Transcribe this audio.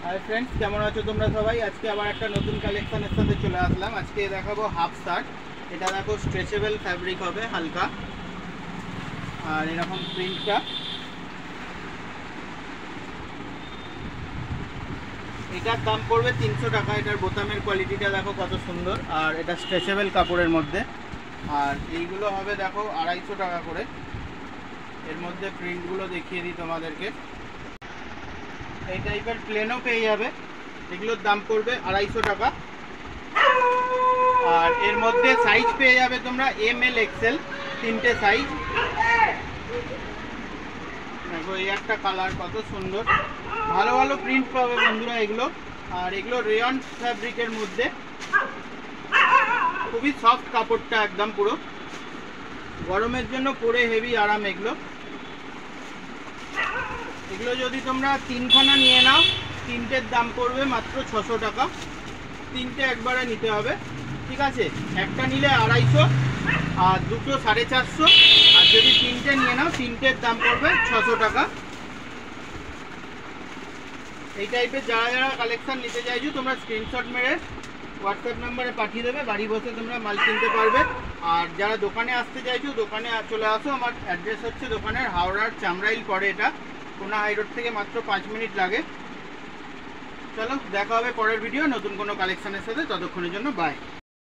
Hi friends केमन आछो तोमरा सबाई। आज के आबार एक नतून कालेक्शनेर साथे चले आसलाम। आज के देखाबो हाफ शार्ट। এটা দেখো স্ট্রেচেবল ফ্যাব্রিক হবে হালকা, আর এরকম প্রিন্টটা। এটার দাম পড়বে 300 টাকা। এটার বোতামের কোয়ালিটিটা দেখো কত সুন্দর, আর এটা স্ট্রেচেবল কাপড়ের মধ্যে। আর এইগুলো হবে দেখো 250 টাকা করে। এর মধ্যে প্রিন্টগুলো দেখিয়ে দিই তোমাদেরকে। এই টাইপের প্লেনও পেয়ে যাবে, এগুলোর দাম পড়বে 250 টাকা। আর এর মধ্যে সাইজ পেয়ে যাবে তোমরা ML XL তিনটে সাইজ। দেখো এই একটা কালার কত সুন্দর, ভালো ভালো প্রিন্ট পাবে বন্ধুরা এগুলো। আর এগুলো রেয়ন ফ্যাব্রিকের মধ্যে, খুবই সফট কাপড়টা, একদম পুরো গরমের জন্য পরে হেভি আরাম। এগুলো যদি তোমরা তিনখানা নিয়ে নাও, তিনটের দাম পড়বে মাত্র 600 টাকা। তিনটে একবারে নিতে হবে, ঠিক আছে? একটা নিলে 250 আর দুটো 450। আর যদি তিনটে নিয়ে নাও, তিনটের দাম পড়বে 600 টাকা। এই টাইপের যারা যারা কালেকশন নিতে চাইছো তোমরা স্ক্রিনশট মেরে হোয়াটসঅ্যাপ নম্বরে পাঠিয়ে দেবে, বাড়ি বসে তোমরা মাল কিনতে পারবে। আর যারা দোকানে আসতে চাইছো দোকানে চলে আসো। আমার অ্যাড্রেস হচ্ছে দোকানের হাওড়ার চামরাইল পড়ে, এটা কোনা হাই রোড থেকে মাত্র 5 মিনিট লাগে। চলো দেখা হবে পরের ভিডিও নতুন কোনো কালেকশনের সাথে। ততক্ষণের জন্য বাই।